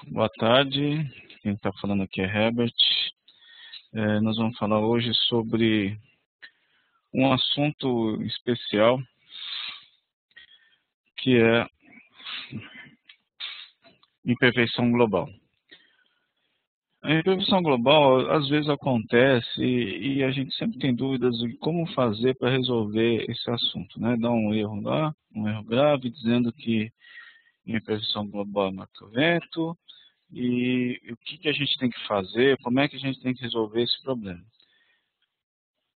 Boa tarde, quem está falando aqui é Herbert. Nós vamos falar hoje sobre um assunto especial, que é imperfeição global. A imperfeição global às vezes acontece e a gente sempre tem dúvidas de como fazer para resolver esse assunto, né? Dá um erro lá, um erro grave, dizendo que imperfeição global é marca-vento. E o que a gente tem que fazer, como é que a gente tem que resolver esse problema.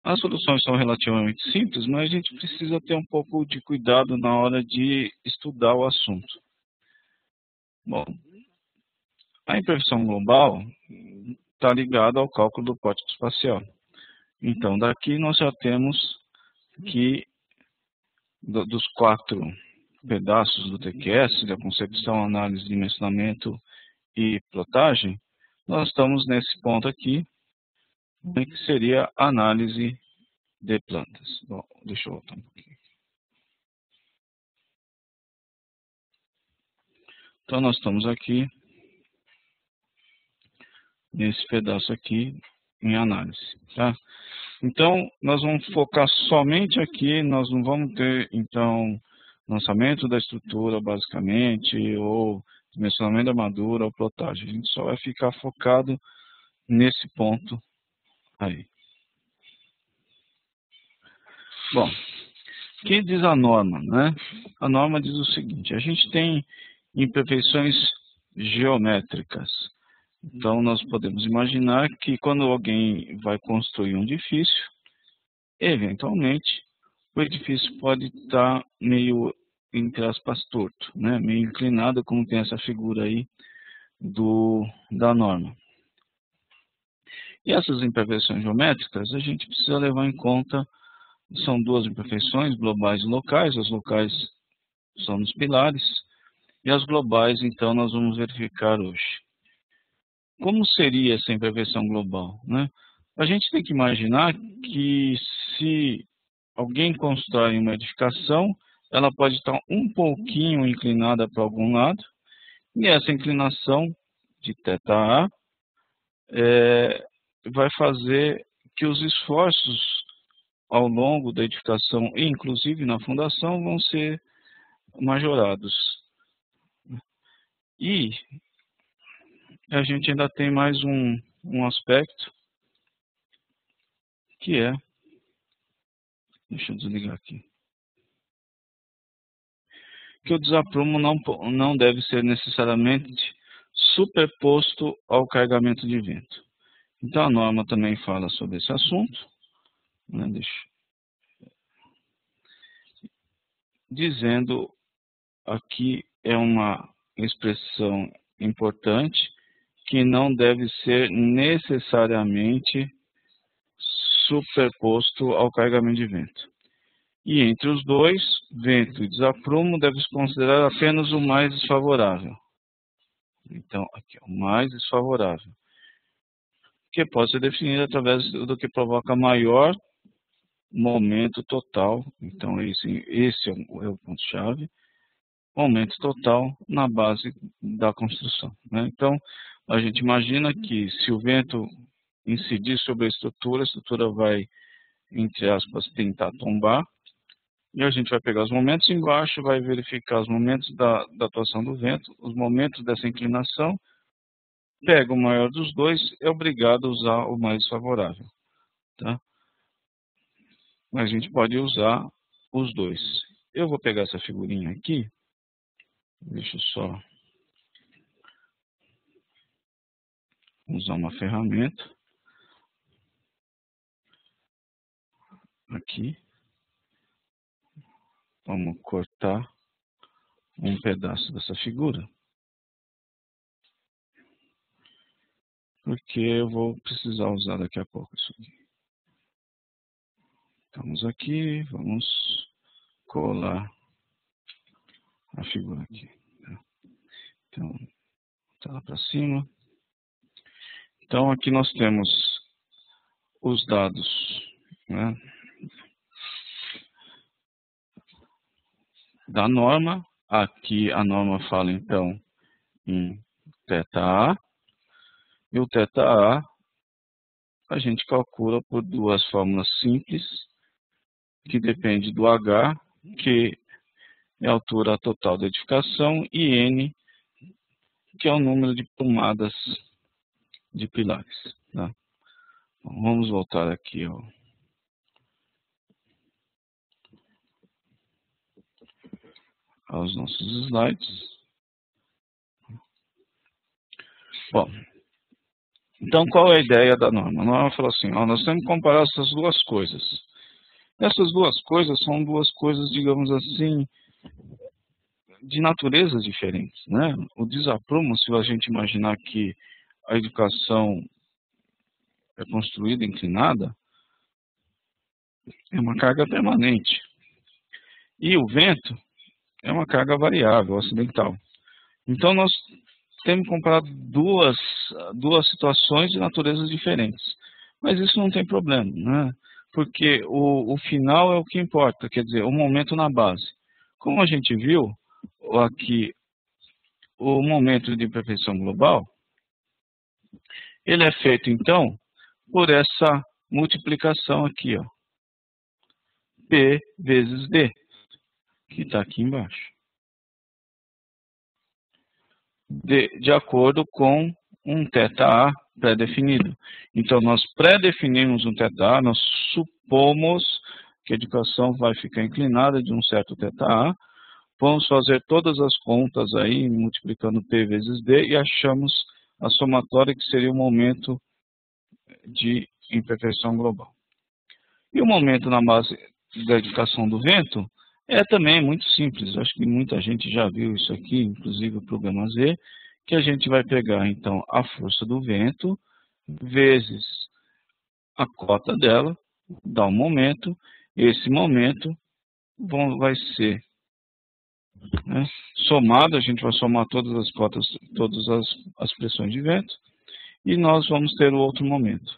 As soluções são relativamente simples, mas a gente precisa ter um pouco de cuidado na hora de estudar o assunto. Bom, a imperfeição global está ligada ao cálculo do pórtico espacial. Então, daqui nós já temos que, dos 4 pedaços do TQS, da concepção, análise, dimensionamento e plotagem, nós estamos nesse ponto aqui, que seria análise de plantas. Bom, deixa eu voltar um pouquinho. Então, nós estamos aqui, nesse pedaço aqui, em análise, tá? Então, nós vamos focar somente aqui, nós não vamos ter, então, lançamento da estrutura, basicamente, ou dimensionamento da armadura, ou plotagem. A gente só vai ficar focado nesse ponto aí. Bom, o que diz a norma, né? A norma diz o seguinte: a gente tem imperfeições geométricas. Então, nós podemos imaginar que quando alguém vai construir um edifício, eventualmente, o edifício pode estar meio, entre aspas, torto, né? Meio inclinado, como tem essa figura aí da norma. E essas imperfeições geométricas, a gente precisa levar em conta, são 2 imperfeições, globais e locais. As locais são nos pilares, e as globais, então, nós vamos verificar hoje. Como seria essa imperfeição global, né? A gente tem que imaginar que se alguém constrói uma edificação, ela pode estar um pouquinho inclinada para algum lado, e essa inclinação de θA vai fazer que os esforços ao longo da edificação, e inclusive na fundação, vão ser majorados. E a gente ainda tem mais um aspecto, que é, deixa eu desligar aqui, que o desaprumo não deve ser necessariamente superposto ao carregamento de vento. Então, a norma também fala sobre esse assunto, né, dizendo aqui é uma expressão importante, que não deve ser necessariamente superposto ao carregamento de vento. E entre os dois, vento e desaprumo, deve-se considerar apenas o mais desfavorável. Então, aqui é o mais desfavorável, que pode ser definido através do que provoca maior momento total. Então, esse é o ponto-chave. Momento total na base da construção, né? Então, a gente imagina que se o vento incidir sobre a estrutura vai, entre aspas, tentar tombar, e a gente vai pegar os momentos embaixo, vai verificar os momentos da atuação do vento, os momentos dessa inclinação, pega o maior dos dois, é obrigado a usar o mais favorável, tá? Mas a gente pode usar os dois. Eu vou pegar essa figurinha aqui, deixa eu só usar uma ferramenta aqui. Vamos cortar um pedaço dessa figura, porque eu vou precisar usar daqui a pouco isso aqui. Estamos aqui, vamos colar a figura aqui. Então, tá lá para cima. Então, aqui nós temos os dados, né, da norma. Aqui a norma fala, então, em θA, e o θA a gente calcula por duas fórmulas simples, que depende do H, que é a altura total da edificação, e N, que é o número de tomadas de pilares. Tá? Vamos voltar aqui aos nossos slides. Bom, então qual é a ideia da norma? A norma fala assim, nós temos que comparar essas duas coisas. Essas duas coisas são duas coisas, digamos assim, de naturezas diferentes, né? O desaprumo, se a gente imaginar que a educação é construída inclinada, é uma carga permanente. E o vento é uma carga variável, acidental. Então, nós temos que comparar duas situações de naturezas diferentes. Mas isso não tem problema, né? Porque o final é o que importa, quer dizer, o momento na base. Como a gente viu aqui, o momento de imperfeição global, ele é feito, então, por essa multiplicação aqui, ó, P vezes D, que está aqui embaixo. De acordo com um θA pré-definido. Então, nós pré-definimos um θA, nós supomos que a educação vai ficar inclinada de um certo θA, vamos fazer todas as contas aí, multiplicando P vezes D, e achamos a somatória, que seria o momento de imperfeição global. E o momento na base da edificação do vento é também muito simples. Acho que muita gente já viu isso aqui, inclusive o programa Z, que a gente vai pegar, então, a força do vento vezes a cota dela, dá um momento. Esse momento vai ser, né, somado, a gente vai somar todas as cotas, todas as pressões de vento, e nós vamos ter o outro momento.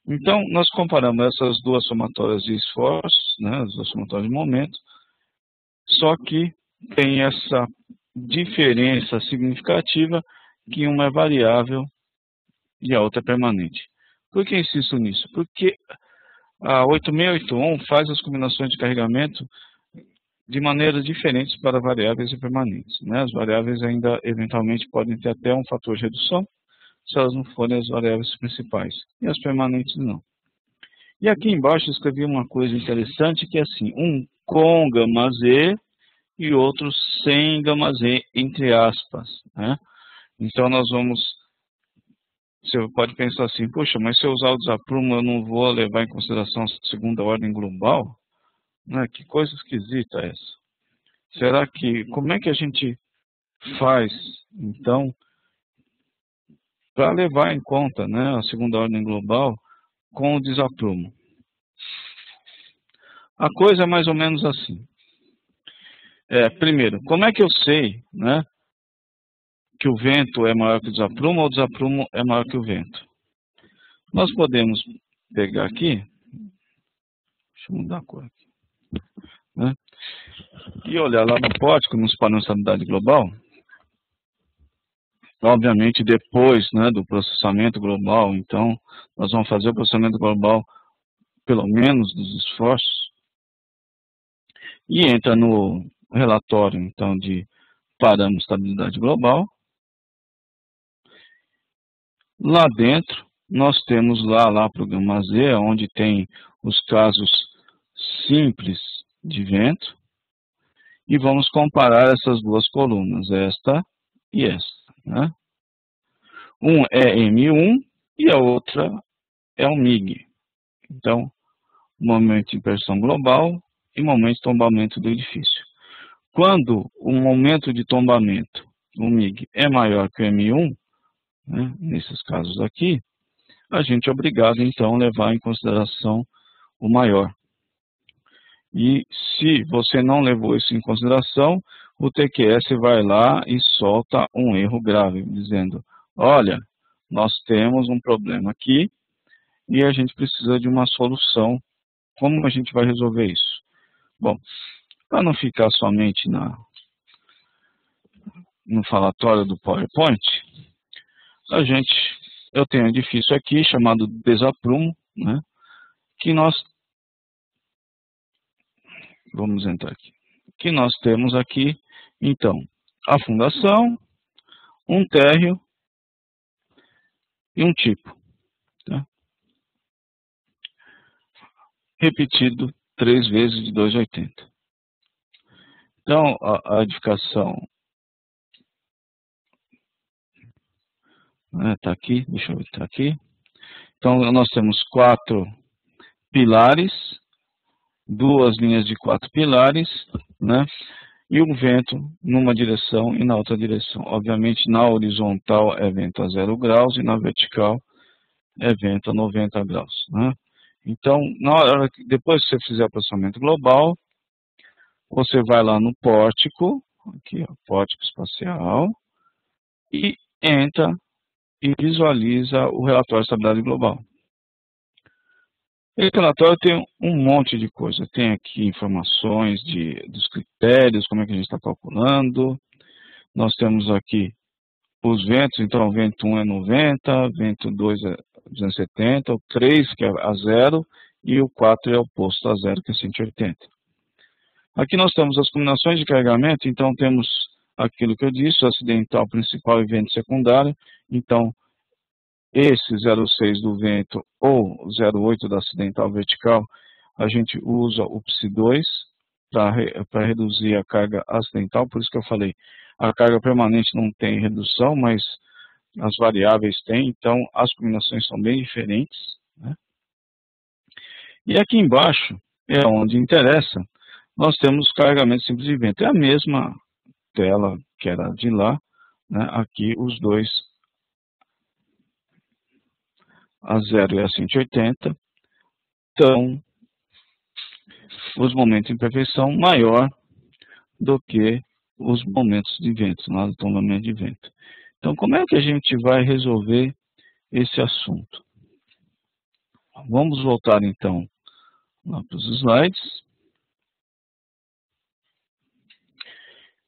Então, nós comparamos essas duas somatórias de esforços, né, as duas somatórias de momento, só que tem essa diferença significativa, que uma é variável e a outra é permanente. Por que insisto nisso? Porque a 8681 faz as combinações de carregamento de maneiras diferentes para variáveis e permanentes, né? As variáveis ainda, eventualmente, podem ter até um fator de redução, se elas não forem as variáveis principais, e as permanentes não. E aqui embaixo eu escrevi uma coisa interessante, que é assim, um com gama Z e outro sem gama Z, entre aspas, né? Então nós vamos, você pode pensar assim, poxa, mas se eu usar o desaprumo eu não vou levar em consideração a segunda ordem global? Né? Que coisa esquisita é essa? Será que, como é que a gente faz, então, para levar em conta, né, a segunda ordem global com o desaprumo? A coisa é mais ou menos assim. Primeiro, como é que eu sei, né, que o vento é maior que o desaprumo ou o desaprumo é maior que o vento? Nós podemos pegar aqui, deixa eu mudar a cor aqui, né, e olhar lá no pótico, nos padrões de estabilidade global. Obviamente, depois, né, do processamento global, então, nós vamos fazer o processamento global, pelo menos dos esforços, e entra no relatório, então, de parâmetros de estabilidade global. Lá dentro, nós temos lá para o gama Z, onde tem os casos simples de vento, e vamos comparar essas duas colunas, esta e esta, né? Um é M1 e a outra é o MIG. Então, momento de impressão global e momento de tombamento do edifício. Quando o momento de tombamento, o MIG, é maior que o M1, né, nesses casos aqui, a gente é obrigado, então, a levar em consideração o maior. E se você não levou isso em consideração, o TQS vai lá e solta um erro grave, dizendo, olha, nós temos um problema aqui e a gente precisa de uma solução. Como a gente vai resolver isso? Bom, para não ficar somente no falatório do PowerPoint, eu tenho um edifício aqui chamado desaprumo, né, que nós vamos entrar aqui, que nós temos aqui, então, a fundação, um térreo e um tipo, tá? Repetido 3 vezes de 2,80. Então, a edificação está aqui, deixa eu ver, está aqui. Então, nós temos 4 pilares, 2 linhas de 4 pilares, né? E o vento numa direção e na outra direção. Obviamente, na horizontal é vento a 0 graus e na vertical é vento a 90 graus, né? Então, depois que você fizer o processamento global, você vai lá no pórtico, aqui, ó, pórtico espacial, e entra e visualiza o relatório de estabilidade global. Esse relatório tem um monte de coisa. Tem aqui informações dos critérios, como é que a gente está calculando. Nós temos aqui os ventos, então o vento 1 é 90, vento 2 é 270, o 3 que é a 0 e o 4 é oposto a 0, que é 180. Aqui nós temos as combinações de carregamento, então temos aquilo que eu disse, o acidental principal e vento secundário. Então, esse 0,6 do vento ou 0,8 da acidental vertical, a gente usa o Psi2 para reduzir a carga acidental, por isso que eu falei, a carga permanente não tem redução, mas as variáveis têm, então as combinações são bem diferentes, né? E aqui embaixo, é onde interessa, nós temos carregamento simples de vento. É a mesma tela que era de lá, né? Aqui os dois, a 0 e a 180, estão os momentos de imperfeição maior do que os momentos de vento, lá do tombamento de vento. Então, como é que a gente vai resolver esse assunto? Vamos voltar, então, lá para os slides.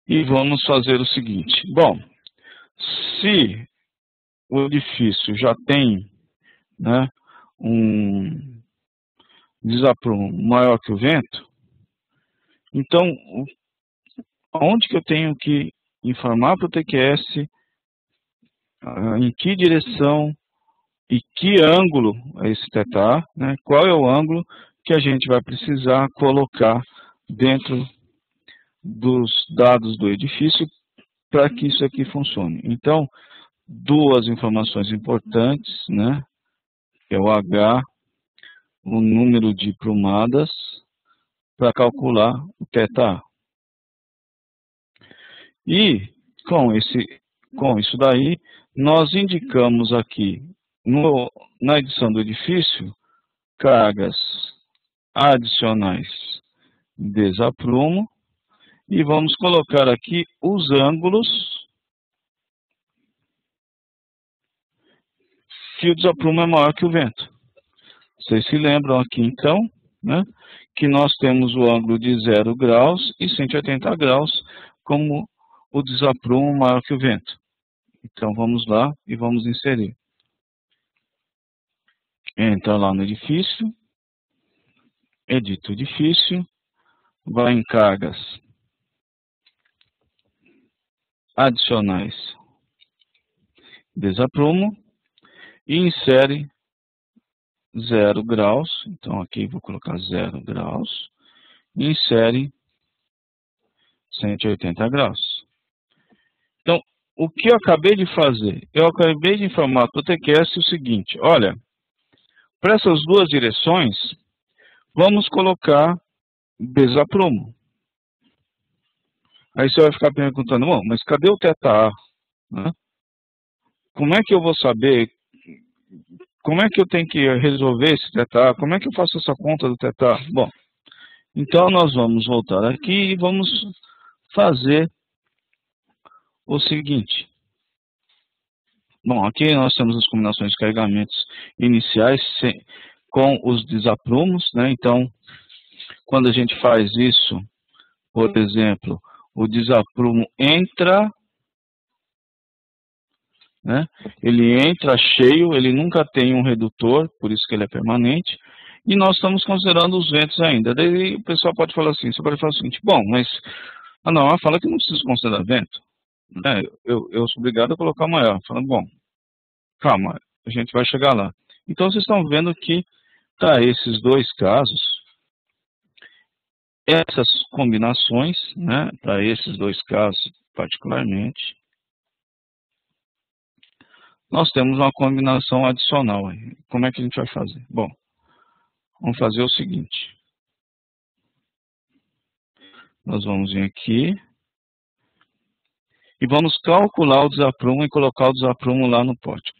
E vamos fazer o seguinte. Bom, se o edifício já tem, né, um desaprumo maior que o vento, então, onde que eu tenho que informar para o TQS em que direção e que ângulo é esse θ, né? Qual é o ângulo que a gente vai precisar colocar dentro dos dados do edifício para que isso aqui funcione. Então, 2 informações importantes, né? Que é o H, o número de prumadas, para calcular o θ. E com isso daí, nós indicamos aqui na edição do edifício cargas adicionais de desaprumo e vamos colocar aqui os ângulos que o desaprumo é maior que o vento. Vocês se lembram aqui então, né, que nós temos o ângulo de 0 graus e 180 graus como o desaprumo maior que o vento. Então vamos lá e vamos inserir. Entra lá no edifício, edita o edifício, vai em cargas adicionais, desaprumo e insere 0 graus. Então aqui vou colocar 0 graus e insere 180 graus. Então, o que eu acabei de fazer? Eu acabei de informar para o TQS o seguinte: olha, para essas 2 direções, vamos colocar desaprumo. Aí você vai ficar perguntando, bom, mas cadê o θA? Né? Como é que eu vou saber? Como é que eu tenho que resolver esse θ? Como é que eu faço essa conta do θ? Bom, então nós vamos voltar aqui e vamos fazer o seguinte. Bom, aqui nós temos as combinações de carregamentos iniciais com os desaprumos, né? Então, quando a gente faz isso, por exemplo, o desaprumo entra né? Ele entra cheio, ele nunca tem um redutor, por isso que ele é permanente, e nós estamos considerando os ventos ainda. Daí o pessoal pode falar assim, você pode falar o seguinte, bom, mas a norma fala que não preciso considerar vento, né? Eu sou obrigado a colocar maior. Falando, bom, calma, a gente vai chegar lá. Então vocês estão vendo que, para esses dois casos, essas combinações, né, para esses dois casos particularmente, nós temos uma combinação adicional. Como é que a gente vai fazer? Bom, vamos fazer o seguinte. Nós vamos vir aqui e vamos calcular o desaprumo e colocar o desaprumo lá no pórtico.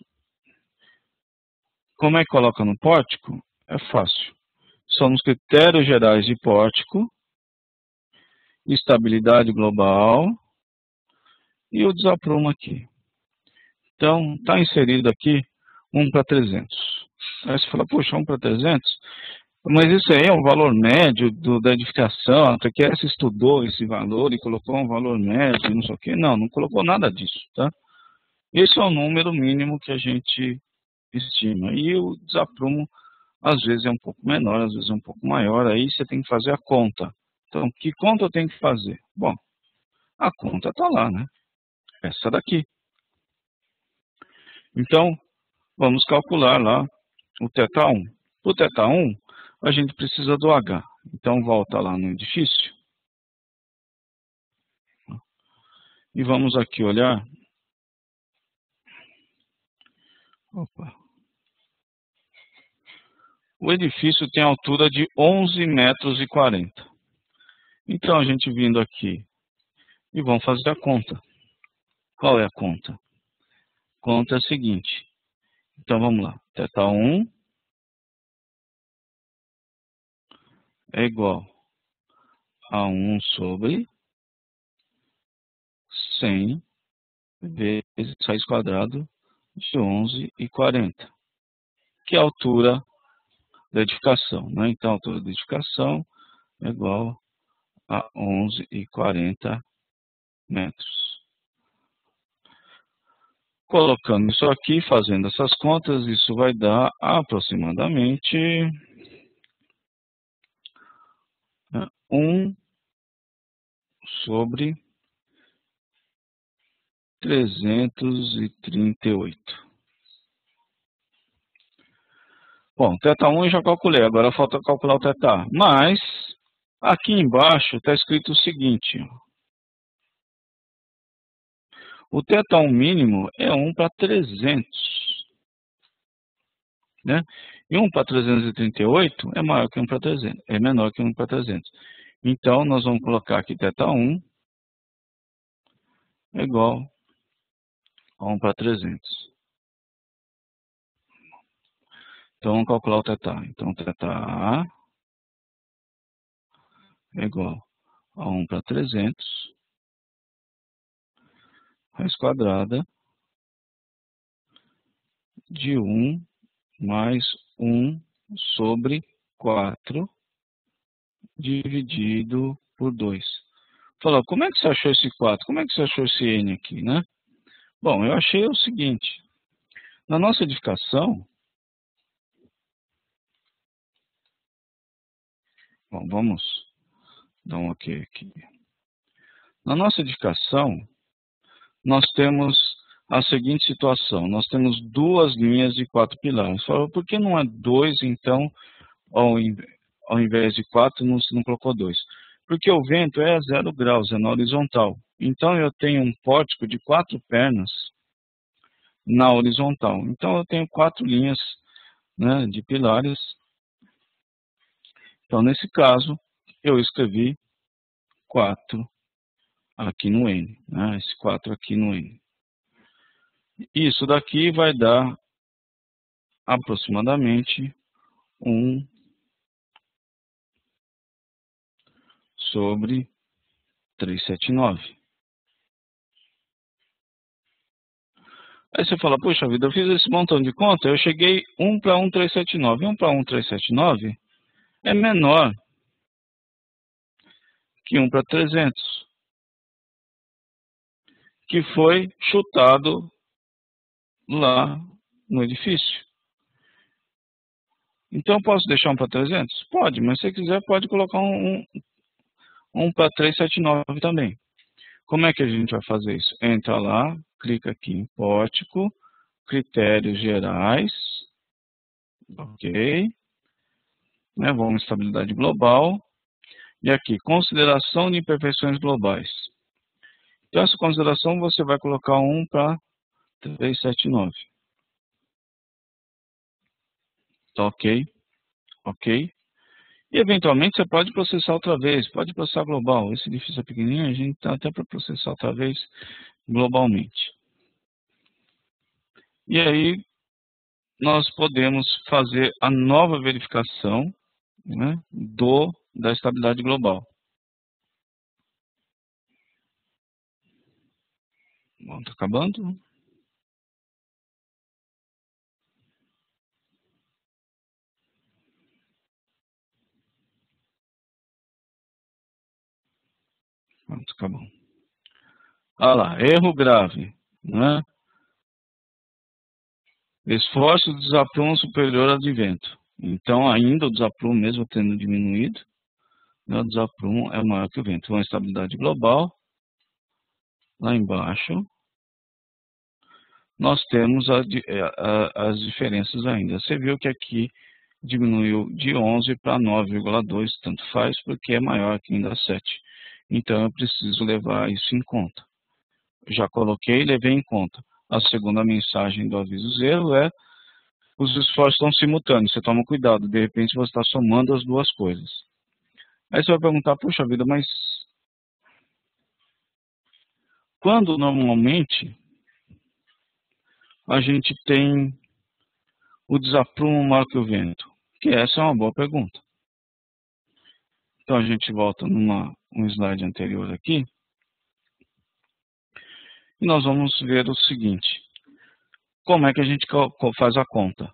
Como é que coloca no pórtico? É fácil. São os critérios gerais de pórtico, estabilidade global e o desaprumo aqui. Então, está inserido aqui 1 para 300. Aí você fala, poxa, 1 para 300? Mas isso aí é o valor médio da edificação, até que você estudou esse valor e colocou um valor médio, não sei o quê. Não, não colocou nada disso, tá? Esse é o número mínimo que a gente estima. E o desaprumo, às vezes é um pouco menor, às vezes é um pouco maior. Aí você tem que fazer a conta. Então, que conta eu tenho que fazer? Bom, a conta está lá, né? Essa daqui. Então, vamos calcular lá o θ1. O θ1, a gente precisa do H. Então, volta lá no edifício. E vamos aqui olhar. Opa. O edifício tem altura de 11,40 metros. Então, a gente vindo aqui e vamos fazer a conta. Qual é a conta? A conta é a seguinte. Então, vamos lá. θ1 é igual a 1 sobre 100 vezes raiz quadrada de 11,40, que é a altura da edificação, né? Então, a altura da edificação é igual a 11,40 metros. Colocando isso aqui, fazendo essas contas, isso vai dar aproximadamente 1 sobre 338. Bom, θ1 eu já calculei, agora falta calcular o θ. Mas, aqui embaixo está escrito o seguinte. O θ1 mínimo é 1 para 300. Né? E 1 para 338 é maior que 1 para 300, é menor que 1 para 300. Então, nós vamos colocar aqui θ1 é igual a 1 para 300. Então, vamos calcular o θ. Então, θA é igual a 1 para 300, raiz quadrada de 1 mais 1 sobre 4 dividido por 2. Falou, como é que você achou esse 4? Como é que você achou esse N aqui, né? Bom, eu achei o seguinte. Na nossa edificação, bom, vamos dar um ok aqui. Na nossa edificação, nós temos a seguinte situação. Nós temos duas linhas de 4 pilares. Falou, por que não é 2, então, ao invés de 4, não colocou 2? Porque o vento é a 0 graus, é na horizontal. Então, eu tenho um pórtico de 4 pernas na horizontal. Então, eu tenho 4 linhas, né, de pilares. Então, nesse caso, eu escrevi 4 aqui no N, né, esse 4 aqui no N. Isso daqui vai dar aproximadamente 1 sobre 379. Aí você fala, poxa vida, eu fiz esse montão de conta, eu cheguei 1 para 1,379. 1 para 1,379 é menor que 1 para 300, que foi chutado lá no edifício. Então, posso deixar um para 300? Pode, mas se quiser, pode colocar um para 379 também. Como é que a gente vai fazer isso? Entra lá, clica aqui em Pórtico, Critérios Gerais, ok, né? Vamos em Estabilidade Global, e aqui, Consideração de Imperfeições Globais. Então, essa consideração você vai colocar 1 para 379. Tá ok? Ok? E, eventualmente, você pode processar outra vez, pode processar global. Esse edifício é pequenininho, a gente está até para processar outra vez globalmente. E aí, nós podemos fazer a nova verificação, né, da estabilidade global. Bom, está acabando. Pronto, acabou. Olha lá, erro grave, né? Esforço de desaprumo superior ao de vento. Então, ainda o desaprumo, mesmo tendo diminuído, né, o desaprumo é maior que o vento. Então, a estabilidade global, lá embaixo, nós temos as diferenças ainda. Você viu que aqui diminuiu de 11 para 9,2, tanto faz, porque é maior que ainda 7. Então, eu preciso levar isso em conta. Já coloquei e levei em conta. A segunda mensagem do aviso zero é: os esforços estão simultâneos, você toma cuidado, de repente você está somando as duas coisas. Aí você vai perguntar: puxa vida, mas quando normalmente a gente tem o desaprumo maior que o vento? Que essa é uma boa pergunta. Então a gente volta um slide anterior aqui, e nós vamos ver o seguinte: como é que a gente faz a conta?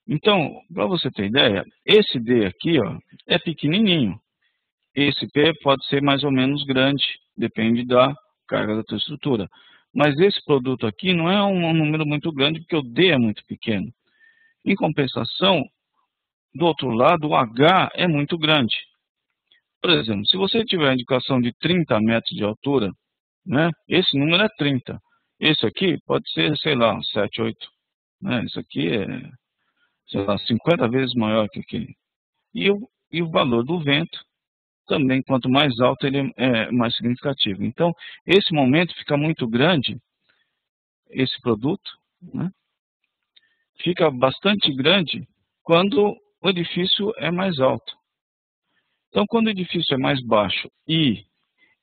Então, para você ter ideia, esse D aqui, ó, é pequenininho. Esse P pode ser mais ou menos grande, depende da carga da tua estrutura. Mas esse produto aqui não é um número muito grande, porque o D é muito pequeno. Em compensação, do outro lado, o H é muito grande. Por exemplo, se você tiver a indicação de 30 metros de altura, né, esse número é 30. Esse aqui pode ser, sei lá, 7, 8. Né? Isso aqui é, sei lá, 50 vezes maior que aquele. E o valor do vento também, quanto mais alto, ele é mais significativo. Então, esse momento fica muito grande, esse produto, né? Fica bastante grande quando o edifício é mais alto. Então, quando o edifício é mais baixo e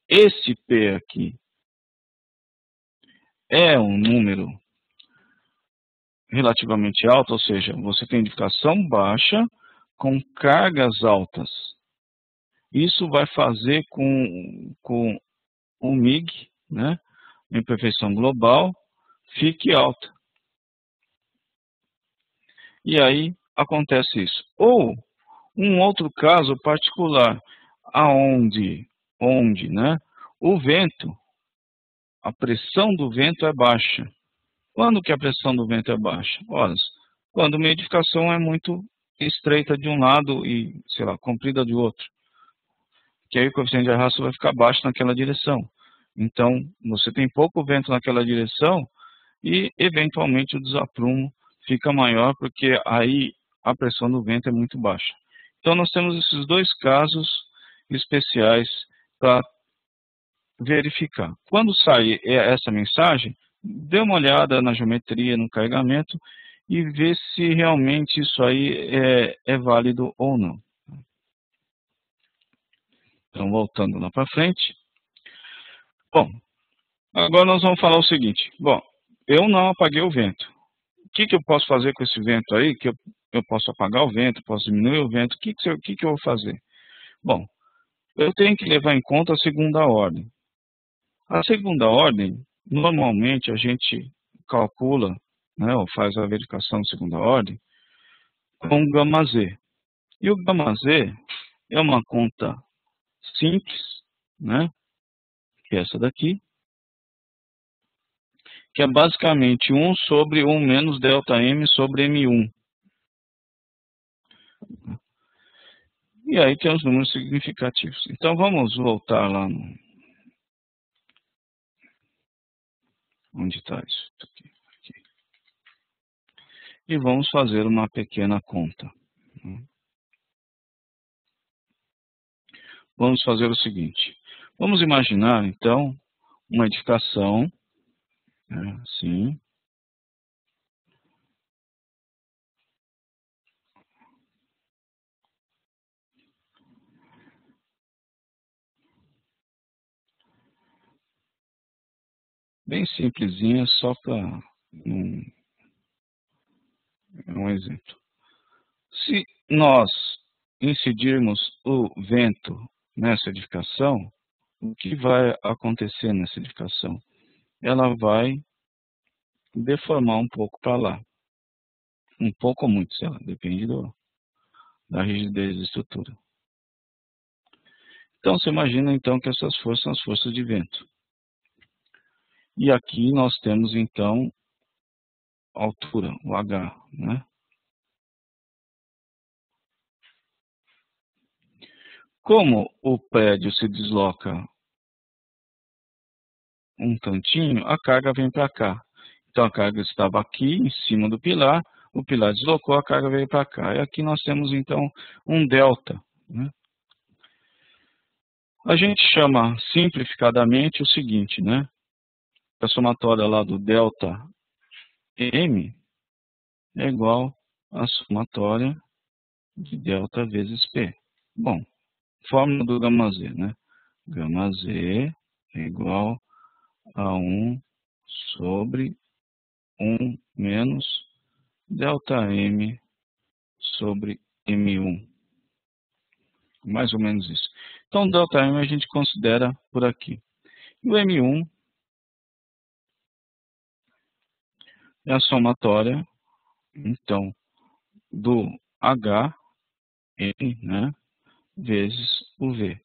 esse P aqui é um número relativamente alto, ou seja, você tem edificação baixa com cargas altas. Isso vai fazer com o MIG, né, imperfeição global, fique alta. E aí acontece isso. Ou um outro caso particular, onde, né, o vento, a pressão do vento é baixa. Quando que a pressão do vento é baixa? Ora, quando uma edificação é muito estreita de um lado e, sei lá, comprida de outro. Que aí o coeficiente de arrasto vai ficar baixo naquela direção. Então, você tem pouco vento naquela direção e, eventualmente, o desaprumo fica maior, porque aí a pressão do vento é muito baixa. Então, nós temos esses dois casos especiais para verificar. Quando sai essa mensagem, dê uma olhada na geometria, no carregamento, e vê se realmente isso aí é válido ou não. Então, voltando lá para frente. Bom, agora nós vamos falar o seguinte. Bom, eu não apaguei o vento. O que eu posso fazer com esse vento aí? Que eu posso apagar o vento, posso diminuir o vento. O que eu vou fazer? Bom, eu tenho que levar em conta a segunda ordem. A segunda ordem, normalmente a gente calcula, né, ou faz a verificação de segunda ordem com gama Z. E o gama Z é uma conta simples, né, que é essa daqui, que é basicamente 1 sobre 1 menos ΔM sobre M1. E aí tem os números significativos. Então vamos voltar lá no... Onde está isso? Aqui. E vamos fazer uma pequena conta. Vamos fazer o seguinte. Vamos imaginar, então, uma edificação, assim. Bem simplesinha, só para um exemplo. Se nós incidirmos o vento nessa edificação, o que vai acontecer nessa edificação? Ela vai deformar um pouco para lá. Um pouco ou muito, sei lá, depende da rigidez da estrutura. Então, você imagina então que essas forças são as forças de vento. E aqui nós temos então a altura, o H, né? Como o prédio se desloca um tantinho, a carga vem para cá. Então a carga estava aqui em cima do pilar, o pilar deslocou, a carga veio para cá. E aqui nós temos então um delta, né? A gente chama simplificadamente o seguinte, né? A somatória lá do delta M é igual à somatória de delta vezes P. Bom, fórmula do gama Z, né? Gama Z é igual a 1 sobre 1 menos delta M sobre M1. Mais ou menos isso. Então, delta M a gente considera por aqui. E o M1 é a somatória, então, do H, M, né, vezes o V,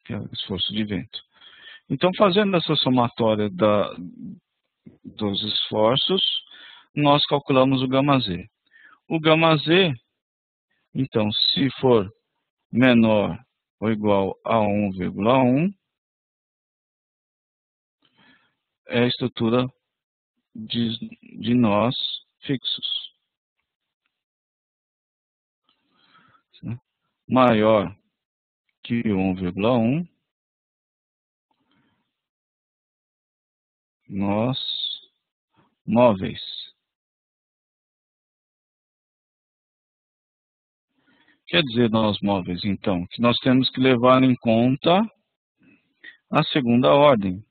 que é o esforço de vento. Então, fazendo essa somatória dos esforços, nós calculamos o gama Z. O gama Z, então, se for menor ou igual a 1,1, é a estrutura de nós fixos. Maior que 1,1, nós móveis. Quer dizer, nós móveis, então, que nós temos que levar em conta a segunda ordem.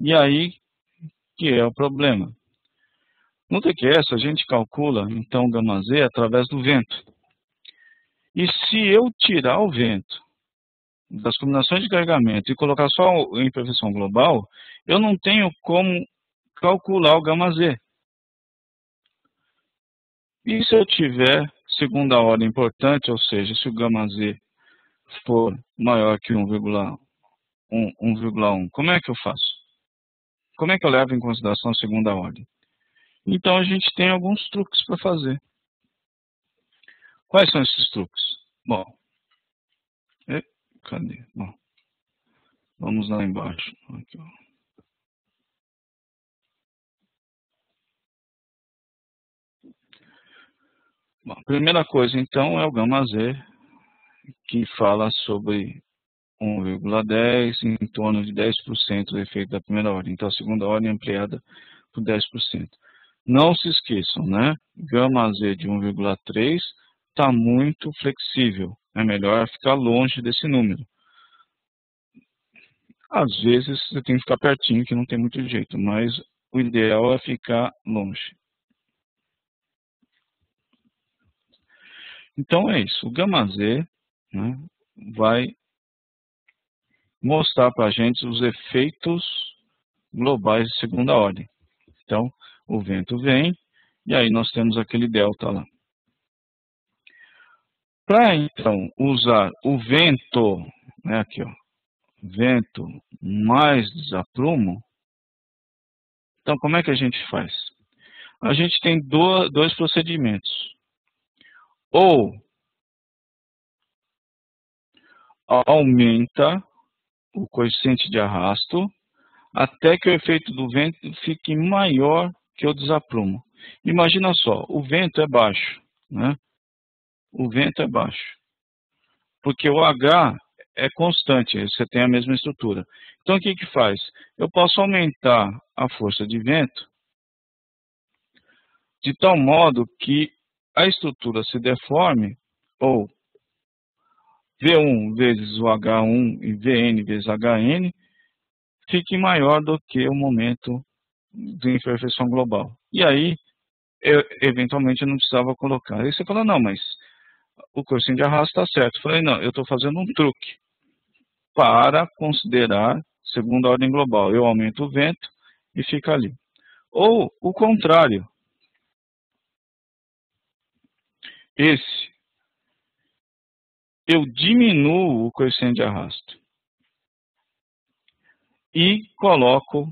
E aí que é o problema. No TQS, a gente calcula, então, o gama Z através do vento. E se eu tirar o vento das combinações de carregamento e colocar só em imperfeição global, eu não tenho como calcular o gama Z. E se eu tiver segunda ordem importante, ou seja, se o gama Z for maior que 1,1, como é que eu faço? Como é que eu levo em consideração a segunda ordem? Então a gente tem alguns truques para fazer. Quais são esses truques? Bom, cadê? Bom, vamos lá embaixo. Aqui, ó. Bom, a primeira coisa então é o gama Z, que fala sobre 1,10 em torno de 10% do efeito da primeira ordem. Então a segunda ordem é ampliada por 10%. Não se esqueçam, né? Gama Z de 1,3 está muito flexível. É melhor ficar longe desse número. Às vezes você tem que ficar pertinho, que não tem muito jeito, mas o ideal é ficar longe. Então é isso. O gama Z, né, vai mostrar para a gente os efeitos globais de segunda ordem. Então, o vento vem e aí nós temos aquele delta lá. Para então usar o vento, né, aqui ó, vento mais desaprumo, Então, como é que a gente faz? A gente tem dois procedimentos. Ou aumenta o coeficiente de arrasto até que o efeito do vento fique maior que o desaprumo. Imagina só, o vento é baixo, né? O vento é baixo, porque o H é constante, você tem a mesma estrutura. Então, o que que faz? Eu posso aumentar a força de vento de tal modo que a estrutura se deforme, ou V1 vezes o H1 e Vn vezes Hn, fique maior do que o momento de imperfeição global. E aí, eventualmente, eu não precisava colocar. Aí você fala, não, mas o coeficiente de arrasto está certo. Eu falei, não, eu estou fazendo um truque para considerar segunda ordem global. Eu aumento o vento e fica ali. Ou o contrário. Esse, eu diminuo o coeficiente de arrasto e coloco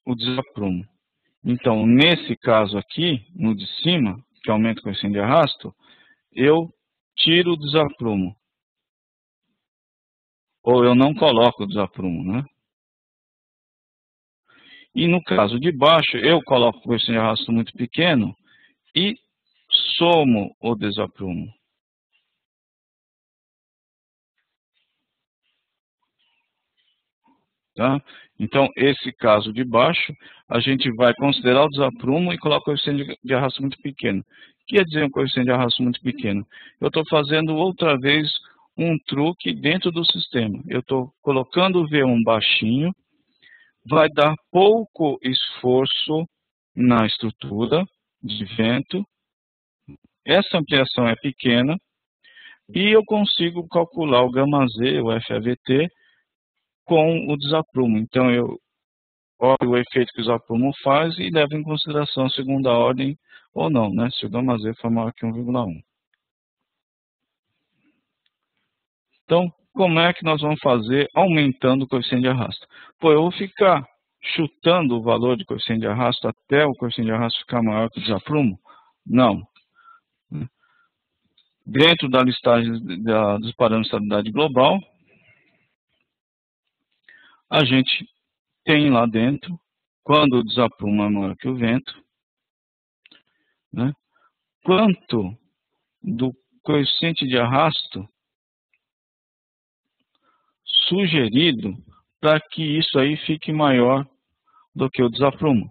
o desaprumo. Então, nesse caso aqui, no de cima, que aumenta o coeficiente de arrasto, eu tiro o desaprumo. Ou eu não coloco o desaprumo, né? E no caso de baixo, eu coloco o coeficiente de arrasto muito pequeno e somo o desaprumo. Tá? Então, esse caso de baixo, a gente vai considerar o desaprumo e coloca o coeficiente de arrasto muito pequeno. O que quer dizer um coeficiente de arrasto muito pequeno? Eu estou fazendo outra vez um truque dentro do sistema. Eu estou colocando o V1 baixinho, vai dar pouco esforço na estrutura de vento, essa ampliação é pequena, e eu consigo calcular o γz, o FAVT, com o desaprumo. Então, eu olho o efeito que o desaprumo faz e levo em consideração a segunda ordem ou não, né? Se o γz for maior que 1,1. Então, como é que nós vamos fazer aumentando o coeficiente de arrasto? Pô, eu vou ficar chutando o valor de coeficiente de arrasto até o coeficiente de arrasto ficar maior que o desaprumo? Não. Dentro da listagem dos parâmetros de estabilidade global, a gente tem lá dentro, quando o desaprumo é maior que o vento, né, quanto do coeficiente de arrasto sugerido para que isso aí fique maior do que o desaprumo.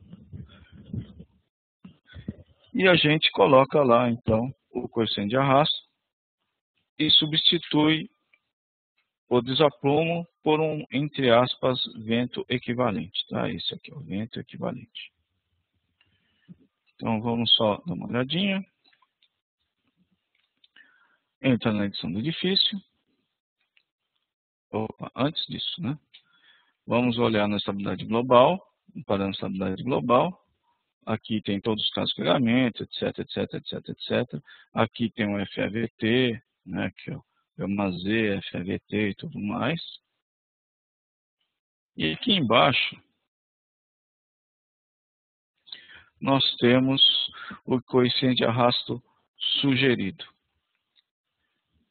E a gente coloca lá, então, o coeficiente de arrasto e substitui o desaprumo por um, entre aspas, vento equivalente. Tá? Esse aqui é o vento equivalente. Então, vamos só dar uma olhadinha. Entra na edição do edifício. Opa, antes disso, né? Vamos olhar na estabilidade global, no parâmetro de estabilidade global. Aqui tem todos os casos de carregamento, etc, etc, etc, etc. Aqui tem o FAVT, né, que é o γz, FAVT e tudo mais. E aqui embaixo, nós temos o coeficiente de arrasto sugerido.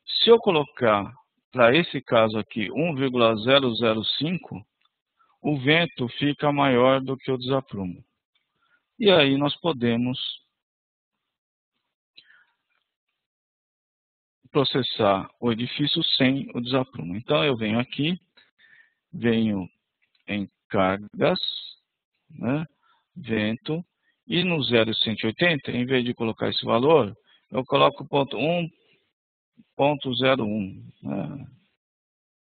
Se eu colocar, para esse caso aqui, 1,005, o vento fica maior do que o desaprumo. E aí nós podemos processar o edifício sem o desaprumo. Então eu venho aqui, venho em cargas, né, vento, e no 0,180, em vez de colocar esse valor, eu coloco ponto 1,01. Né?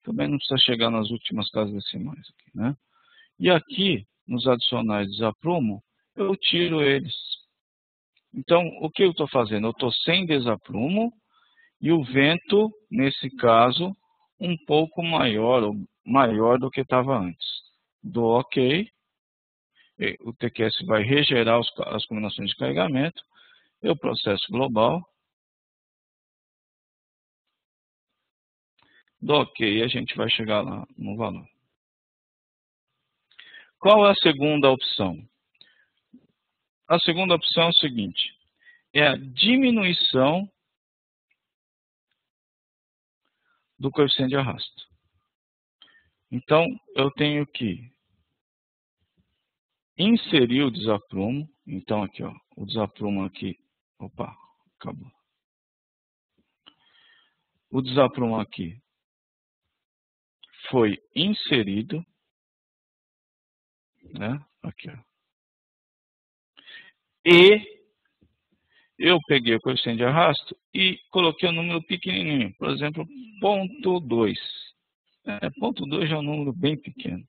Também não precisa chegar nas últimas casas decimais aqui, né? E aqui, nos adicionais de desaprumo, eu tiro eles. Então, o que eu estou fazendo? Eu estou sem desaprumo e o vento, nesse caso, um pouco maior, ou maior do que estava antes. Dou OK, o TQS vai regerar as combinações de carregamento, eu processo global, dou OK e a gente vai chegar lá no valor. Qual é a segunda opção? A segunda opção é o seguinte, é a diminuição do coeficiente de arrasto. Então, eu tenho que inserir o desaprumo. Então, aqui, ó, o desaprumo aqui, opa, acabou. O desaprumo aqui foi inserido, né? Aqui, ó. E eu peguei o coeficiente de arrasto e coloquei um número pequenininho, por exemplo, 0,2. Ponto 2 é um número bem pequeno.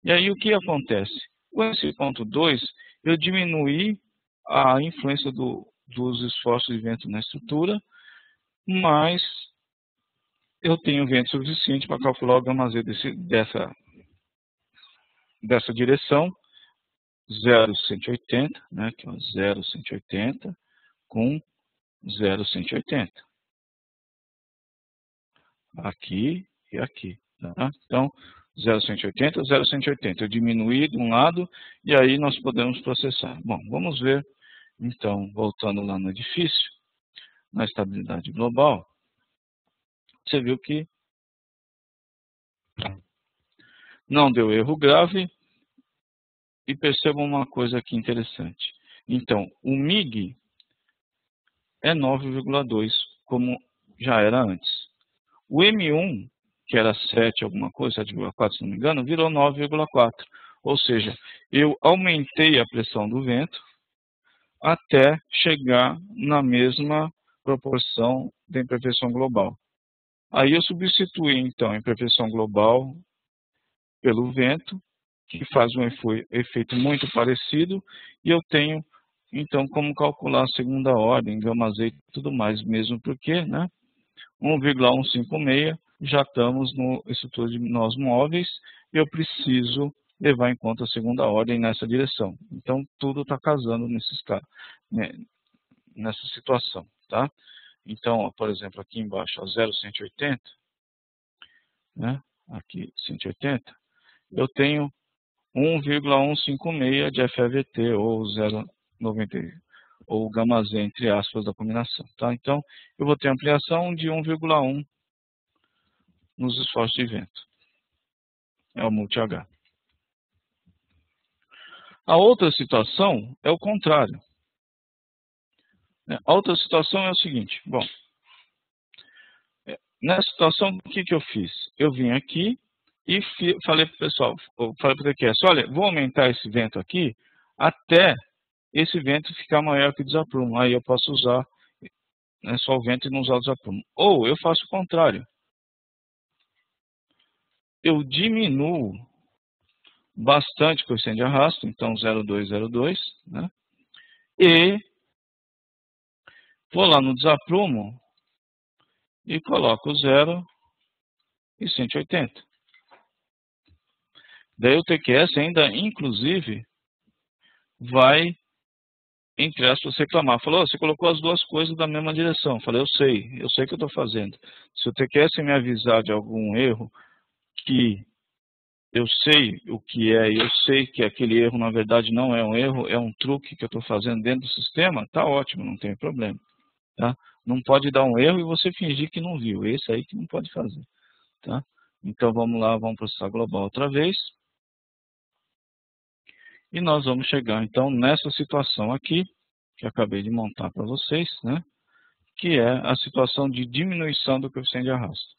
E aí o que acontece? Com esse ponto 2, eu diminuí a influência dos esforços de vento na estrutura, mas eu tenho vento suficiente para calcular o gama Z dessa direção, 0,180, né, que é 0,180 com 0,180. Aqui e aqui. Tá? Então, 0,180, 0,180. Eu diminuí de um lado e aí nós podemos processar. Bom, vamos ver, então, voltando lá no edifício, na estabilidade global, você viu que não deu erro grave e percebam uma coisa aqui interessante. Então, o MIG é 9,2, como já era antes. O M1, que era 7 alguma coisa, 7,4 se não me engano, virou 9,4. Ou seja, eu aumentei a pressão do vento até chegar na mesma proporção da imperfeição global. Aí eu substituí, então, a imperfeição global pelo vento, que faz um efeito muito parecido, e eu tenho, então, como calcular a segunda ordem, gama Z e tudo mais, mesmo porque, né, 1,156, já estamos no estrutura de nós móveis, e eu preciso levar em conta a segunda ordem nessa direção. Então, tudo está casando nessa situação, tá? Então, ó, por exemplo, aqui embaixo, 0,180, né? Aqui, 180, eu tenho 1,156 de FEVT, ou 0,90, ou gama Z, entre aspas, da combinação. Tá? Então, eu vou ter ampliação de 1,1 nos esforços de vento. É o multi-H. A outra situação é o contrário. A outra situação é o seguinte. Bom, nessa situação, o que eu fiz? Eu vim aqui e falei para o pessoal, falei para o TQS, olha, vou aumentar esse vento aqui até esse vento ficar maior que o desaprumo. Aí eu posso usar, né, só o vento e não usar o desaprumo. Ou eu faço o contrário. Eu diminuo bastante o coeficiente de arrasto, então 0,202, né? E vou lá no desaprumo e coloco 0 e 180. Daí o TQS ainda, inclusive, vai, entre aspas, reclamar. Falou, você colocou as duas coisas da mesma direção. Eu falei, eu sei o que eu estou fazendo. Se o TQS me avisar de algum erro que eu sei o que é, e eu sei que aquele erro, na verdade, não é um erro, é um truque que eu estou fazendo dentro do sistema, tá ótimo, não tem problema. Tá? Não pode dar um erro e você fingir que não viu. Esse aí que não pode fazer. Tá? Então, vamos lá, vamos processar global outra vez. E nós vamos chegar, então, nessa situação aqui, que eu acabei de montar para vocês, né? Que é a situação de diminuição do coeficiente de arrasto.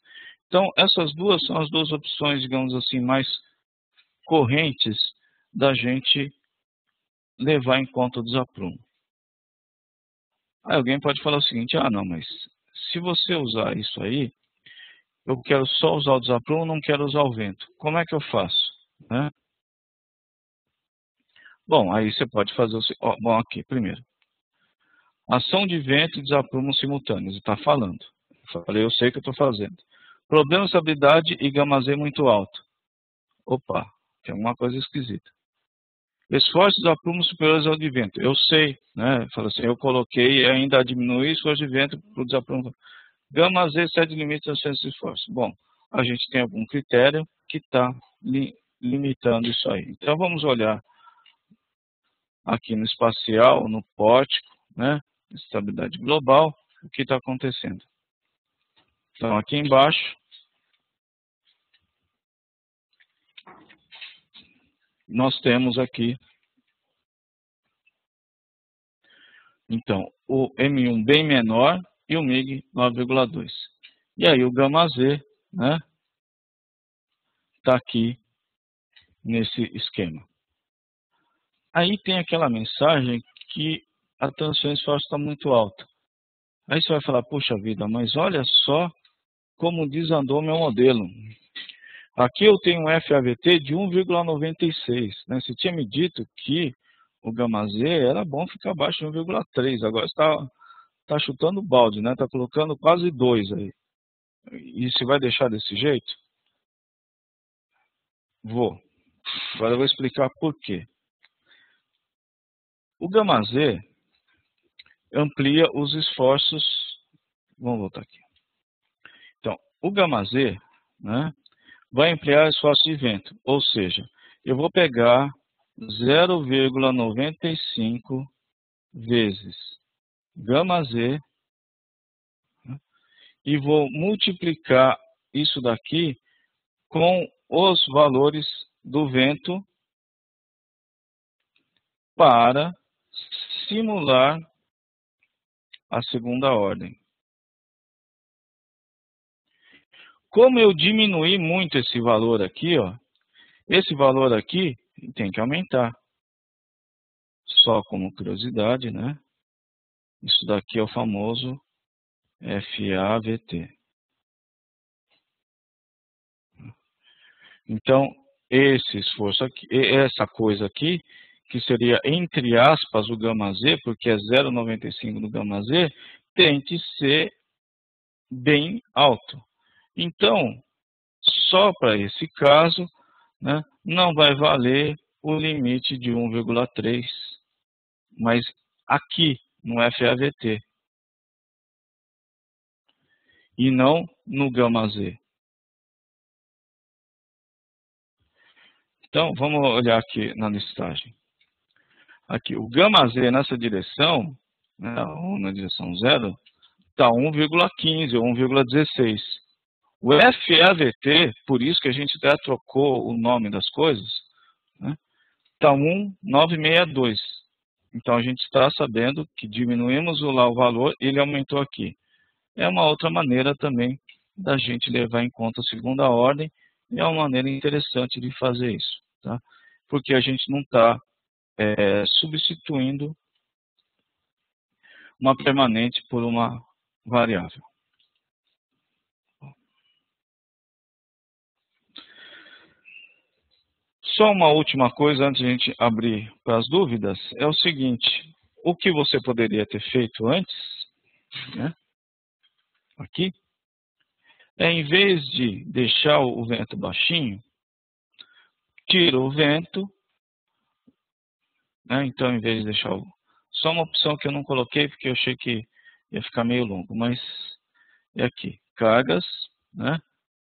Então, essas duas são as duas opções, digamos assim, mais correntes da gente levar em conta o desaprumo. Aí alguém pode falar o seguinte, não, mas se você usar isso aí, eu quero só usar o desaprumo, não quero usar o vento. Como é que eu faço? Né? Bom, aí você pode fazer o seguinte, bom, aqui, primeiro. Ação de vento e desaprumo simultâneos, está falando. Eu falei, eu sei o que eu estou fazendo. Problema de estabilidade e gama Z muito alto. Opa, tem alguma coisa esquisita. Esforços de aprumo superiores ao de vento. Eu sei, né? Fala assim, eu coloquei ainda diminuir esforço de vento para o desaprumo. Gama Z, 7 limites de transferência de esforço. Bom, a gente tem algum critério que está limitando isso aí. Então vamos olhar aqui no espacial, no pótico, né? Estabilidade global, o que está acontecendo. Então aqui embaixo, nós temos aqui, então, o M1 bem menor e o MIG 9,2. E aí o gama Z, né, está aqui nesse esquema. Aí tem aquela mensagem que a transferência de esforço está muito alta. Aí você vai falar, puxa vida, mas olha só como desandou meu modelo. Aqui eu tenho um FAVT de 1,96. Né? Você tinha me dito que o gama Z era bom ficar abaixo de 1,3. Agora está chutando o balde, né? Está colocando quase 2 aí. E você vai deixar desse jeito? Vou. Agora eu vou explicar por quê. O gama Z amplia os esforços. Vamos voltar aqui. Então, o gama Z, né, vai ampliar o esforço de vento. Ou seja, eu vou pegar 0,95 vezes gama Z, né, e vou multiplicar isso daqui com os valores do vento para simular a segunda ordem. Como eu diminuí muito esse valor aqui, ó, esse valor aqui tem que aumentar. Só como curiosidade, né? Isso daqui é o famoso FAVT. Então, esse esforço aqui, essa coisa aqui, que seria entre aspas o gama Z, porque é 0,95 do gama Z, tem que ser bem alto. Então, só para esse caso, né, não vai valer o limite de 1,3, mas aqui no FAVT e não no gama Z. Então, vamos olhar aqui na listagem. Aqui, o gama Z nessa direção, né, ou na direção 0, está 1,15 ou 1,16. O FAVT, por isso que a gente até trocou o nome das coisas, né, está 1,962. Então, a gente está sabendo que diminuímos lá o valor e ele aumentou aqui. É uma outra maneira também da gente levar em conta a segunda ordem e é uma maneira interessante de fazer isso, tá? Porque a gente não está substituindo uma permanente por uma variável. Só uma última coisa antes de a gente abrir para as dúvidas, é o seguinte, o que você poderia ter feito antes, né, aqui, em vez de deixar o vento baixinho, tira o vento, né, então em vez de deixar só uma opção que eu não coloquei porque eu achei que ia ficar meio longo, mas é aqui, cargas, né,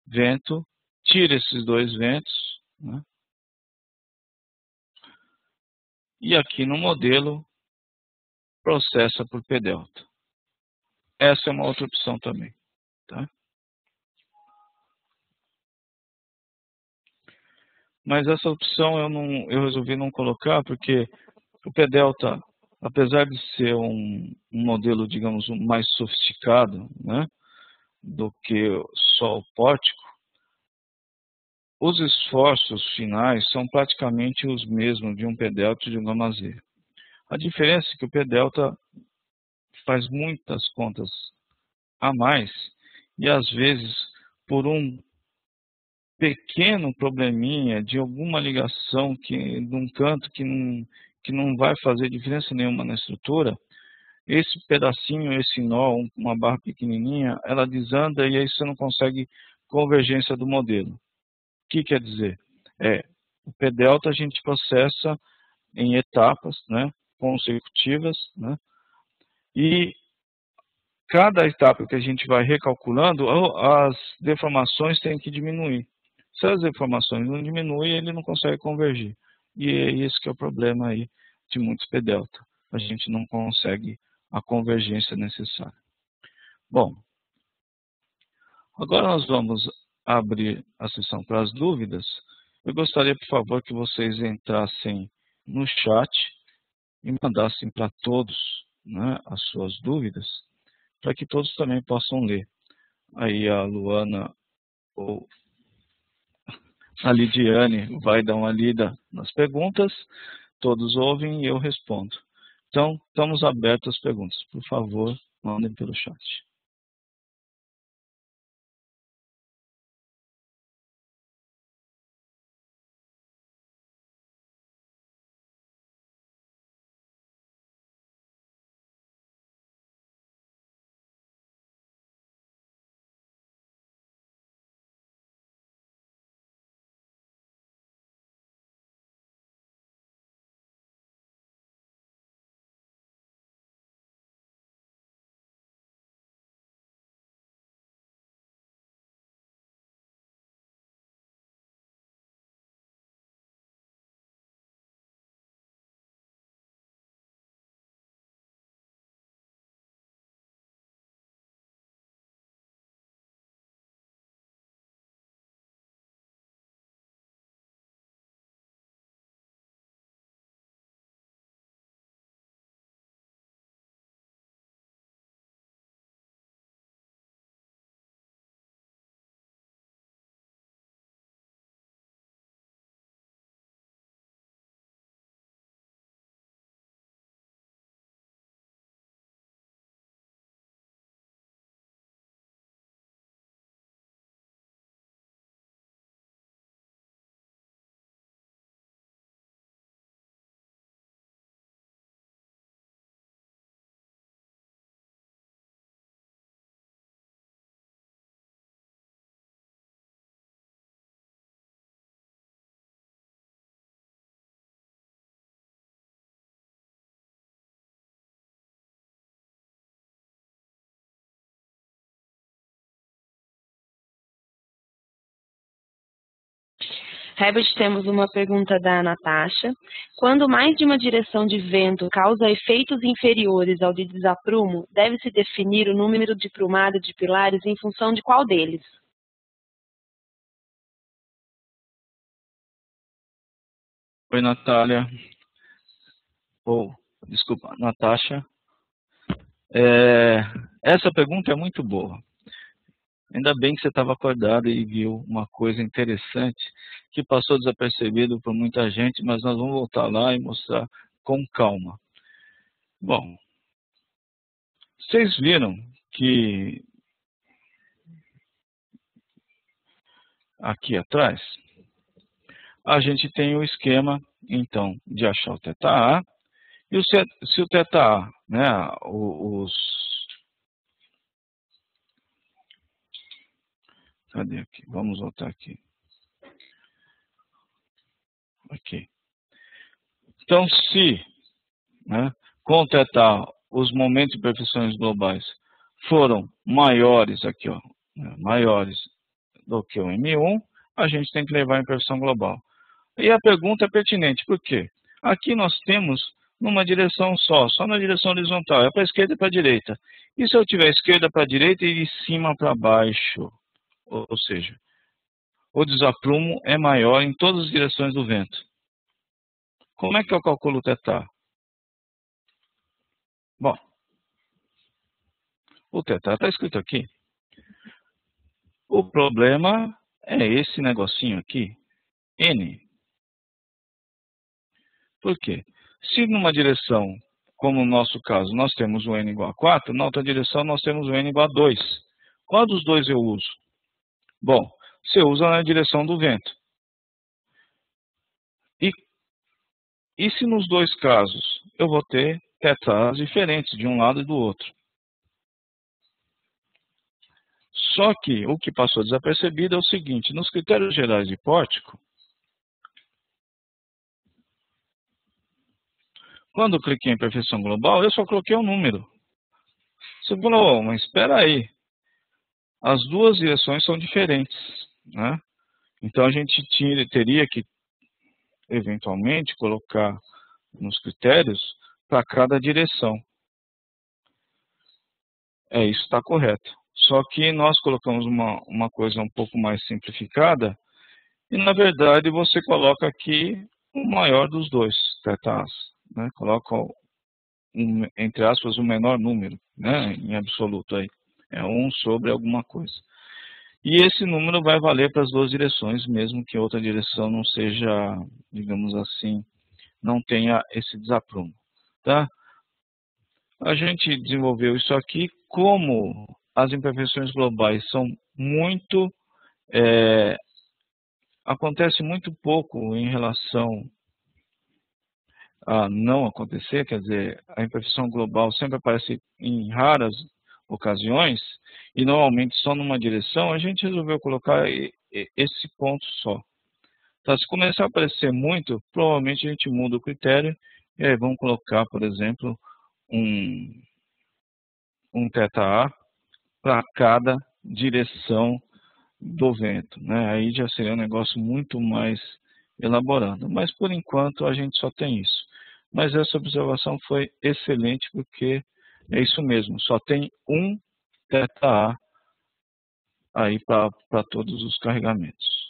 vento, tira esses dois ventos, né, e aqui no modelo processa por P delta. Essa é uma outra opção também, tá? Mas essa opção eu resolvi não colocar porque o P delta, apesar de ser um modelo, digamos, mais sofisticado, né, do que só o pórtico, os esforços finais são praticamente os mesmos de um P delta e de um gama Z. A diferença é que o P delta faz muitas contas a mais e às vezes por um pequeno probleminha de alguma ligação de um canto que não vai fazer diferença nenhuma na estrutura, esse pedacinho, esse nó, uma barra pequenininha, ela desanda e aí você não consegue convergência do modelo. O que quer dizer? O P delta a gente processa em etapas, né, consecutivas, né, e cada etapa que a gente vai recalculando, as deformações têm que diminuir. Se as informações não diminuem, ele não consegue convergir. E é esse que é o problema aí de muitos P-delta. A gente não consegue a convergência necessária. Bom, agora nós vamos abrir a sessão para as dúvidas. Eu gostaria, por favor, que vocês entrassem no chat e mandassem para todos, né, as suas dúvidas, para que todos também possam ler. Aí a Luana ou a Lidiane vai dar uma lida nas perguntas, todos ouvem e eu respondo. Então, estamos abertos às perguntas. Por favor, mandem pelo chat. Herbert, temos uma pergunta da Natasha. Quando mais de uma direção de vento causa efeitos inferiores ao de desaprumo, deve-se definir o número de prumada de pilares em função de qual deles? Oi, Natália. Desculpa, Natasha. Essa pergunta é muito boa. Ainda bem que você estava acordado e viu uma coisa interessante que passou desapercebido por muita gente, mas nós vamos voltar lá e mostrar com calma. Bom, vocês viram que aqui atrás a gente tem o esquema, então, de achar o θA e se o θA, né, cadê aqui? Vamos voltar aqui. Aqui. Então, se, né, com o θ, os momentos de perfeições globais foram maiores aqui, ó, né, maiores do que o M1, a gente tem que levar em perfeição global. E a pergunta é pertinente, por quê? Aqui nós temos numa direção só na direção horizontal, é para a esquerda e para a direita. E se eu tiver esquerda para a direita e de cima para baixo? Ou seja, o desaprumo é maior em todas as direções do vento. Como é que eu calculo o θ? Bom, o θ está escrito aqui. O problema é esse negocinho aqui, N. Por quê? Se numa direção, como no nosso caso, nós temos o N igual a 4, na outra direção nós temos o N igual a 2. Qual dos dois eu uso? Bom, você usa na direção do vento. E se nos dois casos eu vou ter θs diferentes de um lado e do outro? Só que o que passou desapercebido é o seguinte, nos critérios gerais de Pórtico, quando eu cliquei em perfeição global, eu só coloquei um número. Você falou, mas espera aí, as duas direções são diferentes, né? Então, a gente teria que, eventualmente, colocar nos critérios para cada direção. Isso está correto. Só que nós colocamos uma coisa um pouco mais simplificada e, na verdade, você coloca aqui o maior dos dois θs, né? Coloca, entre aspas, o menor número, né? Em absoluto aí. É 1 sobre alguma coisa. E esse número vai valer para as duas direções, mesmo que outra direção não seja, digamos assim, não tenha esse desaprumo, tá? A gente desenvolveu isso aqui como as imperfeições globais são muito, acontece muito pouco em relação a não acontecer, quer dizer, a imperfeição global sempre aparece em raras ocasiões e normalmente só numa direção, a gente resolveu colocar esse ponto só. Tá, se começar a aparecer muito, provavelmente a gente muda o critério e aí vamos colocar, por exemplo, um θA para cada direção do vento, né? Aí já seria um negócio muito mais elaborado. Mas por enquanto a gente só tem isso. Mas essa observação foi excelente porque é isso mesmo, só tem um θA aí para todos os carregamentos.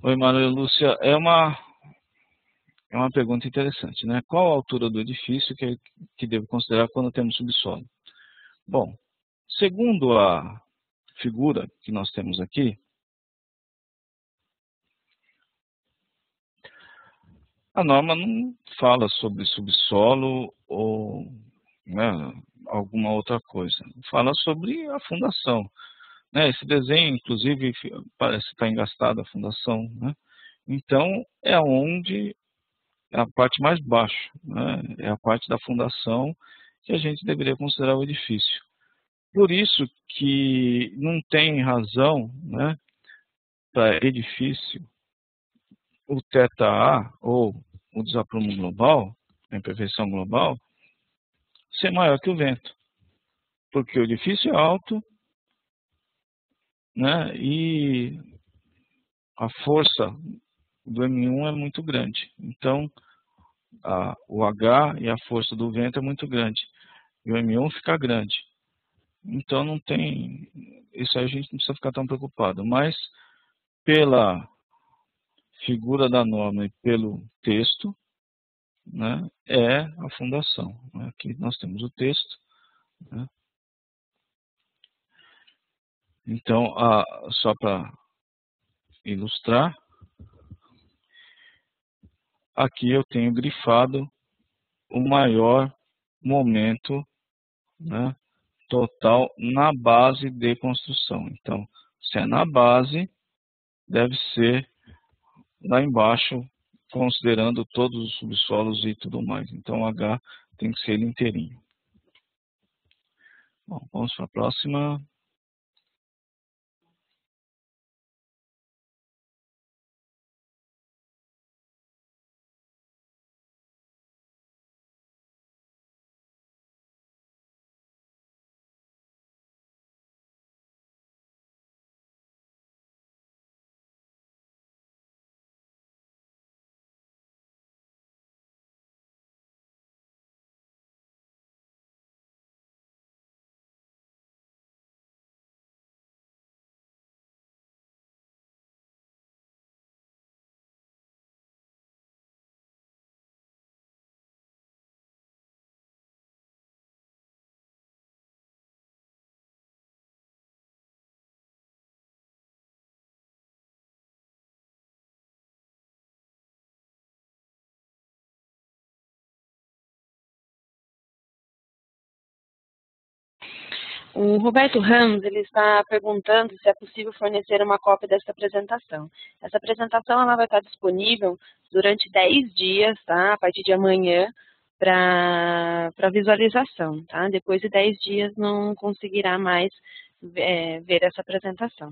Oi, Maria Lúcia, é uma pergunta interessante, né? Qual a altura do edifício que devo considerar quando temos subsolo? Bom, segundo a figura que nós temos aqui, a norma não fala sobre subsolo ou, né, alguma outra coisa. Fala sobre a fundação, né? Esse desenho, inclusive, parece estar engastado a fundação, né? Então, é onde é a parte mais baixa, né? É a parte da fundação que a gente deveria considerar o edifício. Por isso que não tem razão, né, para edifício o θA ou o desaprumo global, a imperfeição global, ser maior que o vento. Porque o edifício é alto, né, e a força do M1 é muito grande. Então, o H e a força do vento é muito grande. E o M1 fica grande. Então, não tem... Isso aí a gente não precisa ficar tão preocupado. Mas, pela figura da norma e pelo texto, né, é a fundação. Aqui nós temos o texto, né? Então, só para ilustrar, aqui eu tenho grifado o maior momento, né, total na base de construção. Então, se é na base, deve ser lá embaixo, considerando todos os subsolos e tudo mais. Então, H tem que ser ele inteirinho. Bom, vamos para a próxima. O Roberto Ramos, ele está perguntando se é possível fornecer uma cópia dessa apresentação. Essa apresentação ela vai estar disponível durante 10 dias, tá? A partir de amanhã, para visualização, tá? Depois de 10 dias não conseguirá mais ver essa apresentação.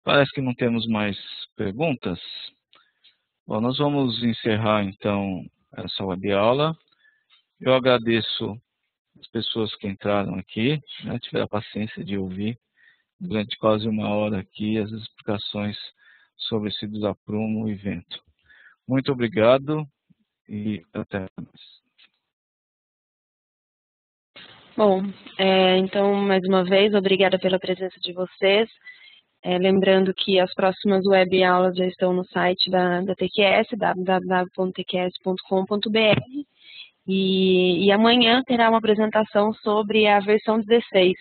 Parece que não temos mais perguntas. Bom, nós vamos encerrar então essa web-aula. Eu agradeço as pessoas que entraram aqui, né, tiveram a paciência de ouvir durante quase uma hora aqui as explicações sobre esse desaprumo e vento. Muito obrigado e até mais. Bom, então, mais uma vez, obrigada pela presença de vocês. Lembrando que as próximas web aulas já estão no site da TQS, www.tqs.com.br, e amanhã terá uma apresentação sobre a versão 16.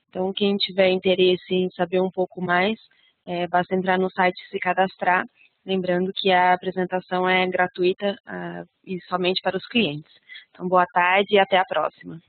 Então, quem tiver interesse em saber um pouco mais, basta entrar no site e se cadastrar, lembrando que a apresentação é gratuita e somente para os clientes. Então, boa tarde e até a próxima.